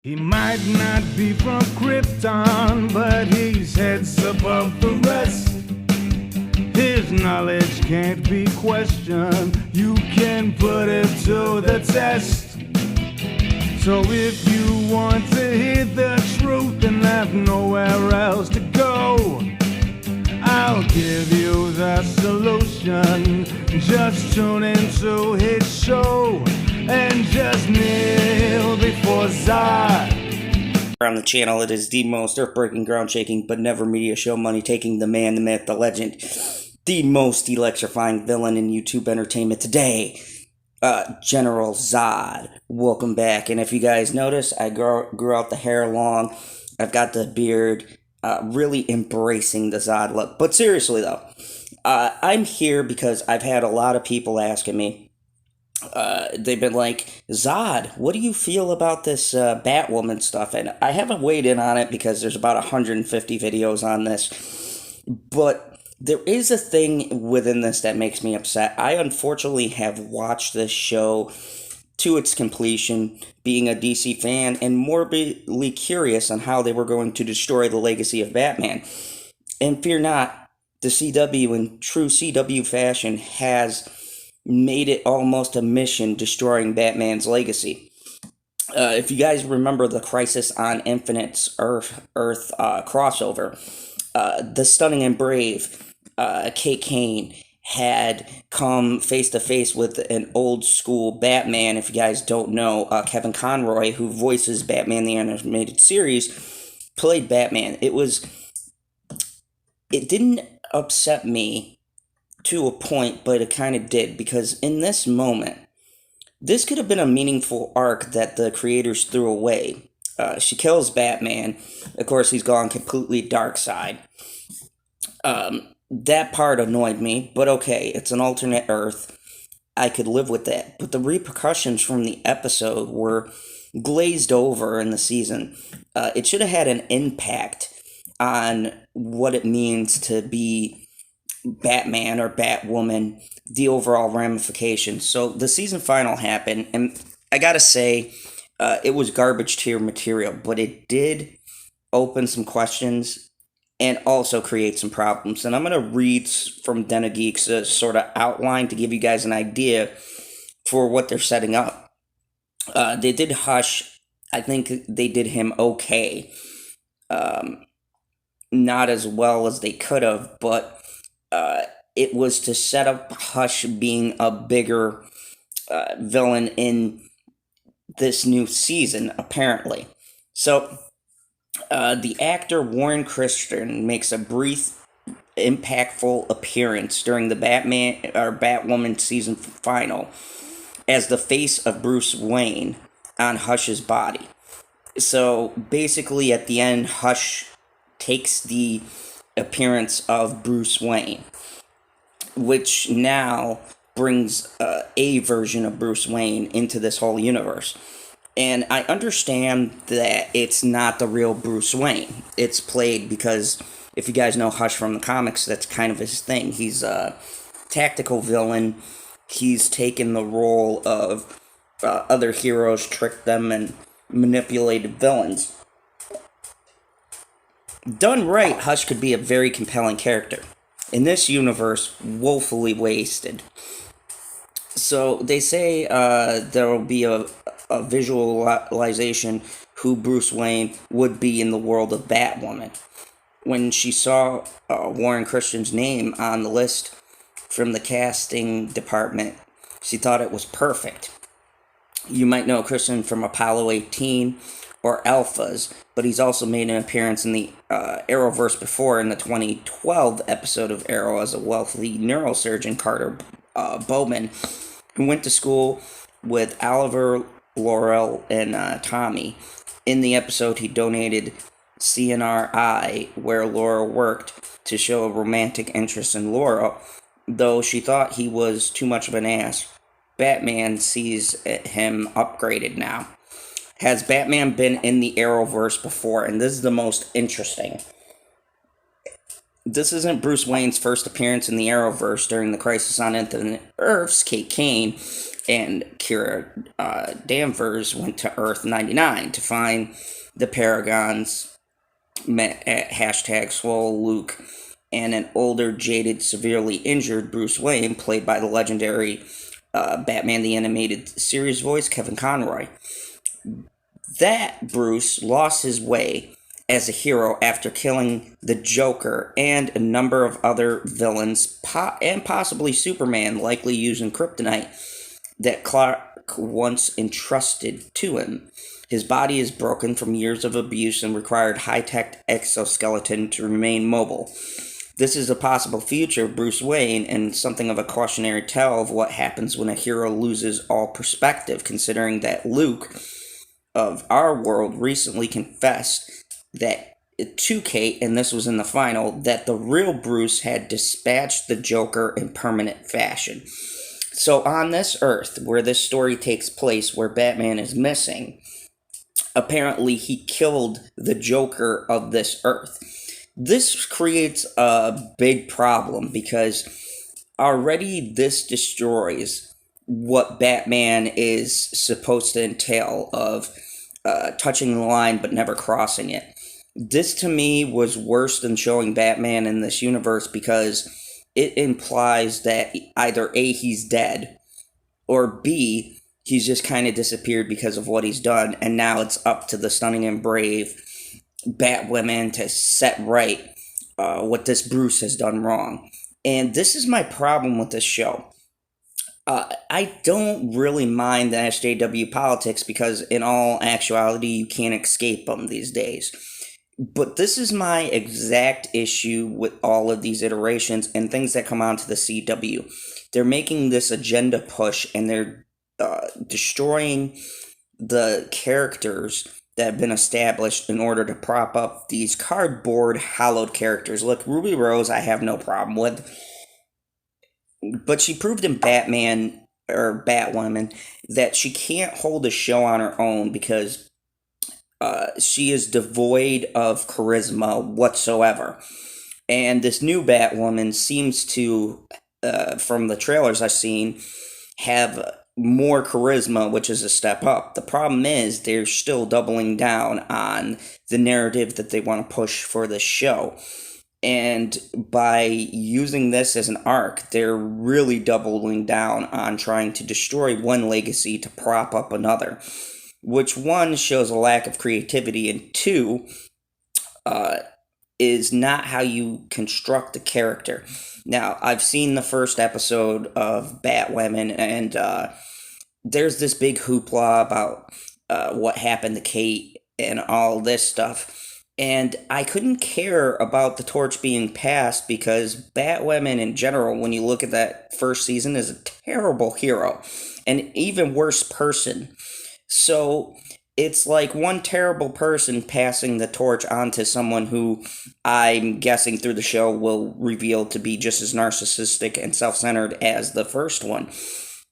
He might not be from Krypton, but he's heads above the rest. His knowledge can't be questioned, you can put it to the test. So if you want to hear the truth and have nowhere else to go, I'll give you the solution. Just tune into his show and just kneel before Zod. On the channel, it is the most earth-breaking, ground-shaking, but never media show, money-taking, the man, the myth, the legend, the most electrifying villain in YouTube entertainment today, General Zod. Welcome back. And if you guys notice, I grew out the hair long. I've got the beard, really embracing the Zod look. But seriously though, I'm here because I've had a lot of people asking me. They've been like, Zod, what do you feel about this Batwoman stuff? And I haven't weighed in on it because there's about 150 videos on this. But there is a thing within this that makes me upset. I unfortunately have watched this show to its completion, being a DC fan, and morbidly curious on how they were going to destroy the legacy of Batman. And fear not, the CW in true CW fashion has made it almost a mission destroying Batman's legacy. If you guys remember the Crisis on Infinite's Earth crossover, the Stunning and Brave, Kate Kane, had come face to face with an old school Batman. If you guys don't know, Kevin Conroy, who voices Batman the Animated Series, played Batman. It didn't upset me to a point, but it kind of did, because in this moment, this could have been a meaningful arc that the creators threw away. She kills Batman. Of course, he's gone completely dark side. That part annoyed me, but okay, it's an alternate Earth. I could live with that. But the repercussions from the episode were glazed over in the season. It should have had an impact on what it means to be Batman or Batwoman, the overall ramifications. So the season final happened, and I gotta say, it was garbage tier material, but it did open some questions and also create some problems. And I'm going to read from Den of Geeks' sort of outline to give you guys an idea for what they're setting up. They did Hush. I think they did him okay. Not as well as they could have, but it was to set up Hush being a bigger villain in this new season, apparently. So the actor Warren Christian makes a brief, impactful appearance during the Batwoman season final as the face of Bruce Wayne on Hush's body. So basically, at the end, Hush takes the appearance of Bruce Wayne, which now brings a version of Bruce Wayne into this whole universe. And I understand that it's not the real Bruce Wayne. It's played because, if you guys know Hush from the comics, that's kind of his thing. He's a tactical villain. He's taken the role of other heroes, tricked them, and manipulated villains. Done right, Hush could be a very compelling character. In this universe, woefully wasted. So they say there will be a visualization who Bruce Wayne would be in the world of Batwoman. When she saw Warren Christian's name on the list from the casting department, she thought it was perfect. You might know Christian from Apollo 18 or Alphas, but he's also made an appearance in the Arrowverse before, in the 2012 episode of Arrow, as a wealthy neurosurgeon, Carter Bowman, who went to school with Oliver, Laurel, and Tommy. In the episode, he donated CNRI, where Laura worked, to show a romantic interest in Laura, though she thought he was too much of an ass. Batman sees him upgraded now. Has Batman been in the Arrowverse before? And this is the most interesting. This isn't Bruce Wayne's first appearance in the Arrowverse during the Crisis on Infinite Earths. Kate Kane and Kira Danvers went to Earth 99 to find the Paragons, met at hashtag Swole Luke, and an older, jaded, severely injured Bruce Wayne, played by the legendary Batman the Animated Series voice, Kevin Conroy. That Bruce lost his way as a hero after killing the Joker and a number of other villains, and possibly Superman, likely using kryptonite that Clark once entrusted to him. His body is broken from years of abuse and required high-tech exoskeleton to remain mobile. This is a possible future of Bruce Wayne and something of a cautionary tale of what happens when a hero loses all perspective, considering that Luke of our world recently confessed that to Kate, and this was in the final, that the real Bruce had dispatched the Joker in permanent fashion. So on this Earth, where this story takes place, where Batman is missing, apparently he killed the Joker of this Earth. This creates a big problem because already this destroys what Batman is supposed to entail of touching the line but never crossing it. This to me was worse than showing Batman in this universe because it implies that either A, he's dead, or B, he's just kind of disappeared because of what he's done, and now it's up to the stunning and brave Batwoman to set right what this Bruce has done wrong. And this is my problem with this show. I don't really mind the SJW politics because, in all actuality, you can't escape them these days. But this is my exact issue with all of these iterations and things that come onto the CW. They're making this agenda push and they're destroying the characters that have been established in order to prop up these cardboard, hollowed characters. Look, Ruby Rose, I have no problem with. But she proved in Batman, or Batwoman, that she can't hold a show on her own because she is devoid of charisma whatsoever. And this new Batwoman seems to, from the trailers I've seen, have more charisma, which is a step up. The problem is they're still doubling down on the narrative that they want to push for the show. And by using this as an arc, they're really doubling down on trying to destroy one legacy to prop up another, which one shows a lack of creativity, and two is not how you construct the character. Now, I've seen the first episode of Batwoman, and there's this big hoopla about what happened to Kate and all this stuff. And I couldn't care about the torch being passed because Batwoman in general, when you look at that first season, is a terrible hero. An even worse person. So it's like one terrible person passing the torch onto someone who I'm guessing through the show will reveal to be just as narcissistic and self-centered as the first one.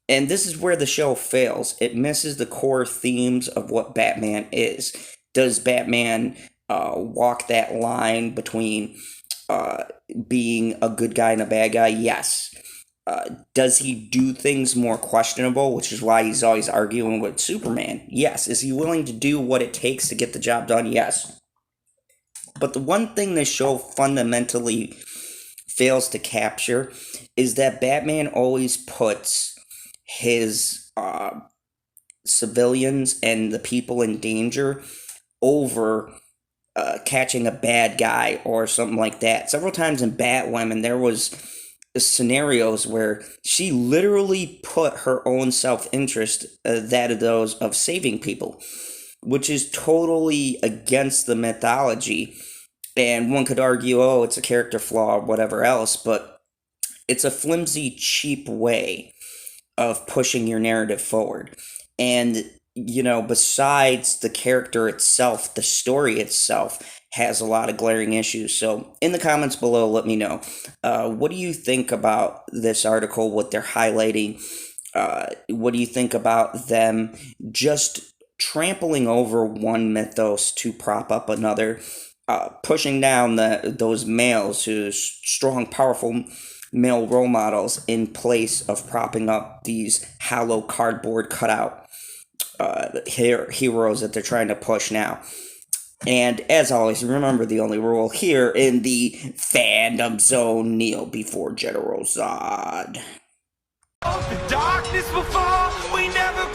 And this is where the show fails. It misses the core themes of what Batman is. Does Batman walk that line between being a good guy and a bad guy? Yes. Does he do things more questionable, which is why he's always arguing with Superman? Yes. Is he willing to do what it takes to get the job done? Yes. But the one thing this show fundamentally fails to capture is that Batman always puts his civilians and the people in danger over catching a bad guy or something like that. Several times in Batwoman, there was scenarios where she literally put her own self-interest, that of those of saving people, which is totally against the mythology. And one could argue, oh, it's a character flaw or whatever else, but it's a flimsy, cheap way of pushing your narrative forward. And besides the character itself, the story itself has a lot of glaring issues. So in the comments below, let me know. What do you think about this article, what they're highlighting? What do you think about them just trampling over one mythos to prop up another? pushing down those males, who strong, powerful male role models, in place of propping up these hollow cardboard cutout heroes that they're trying to push now. And as always, remember the only rule here in the fandom zone: kneel before General Zod. The darkness will fall, we never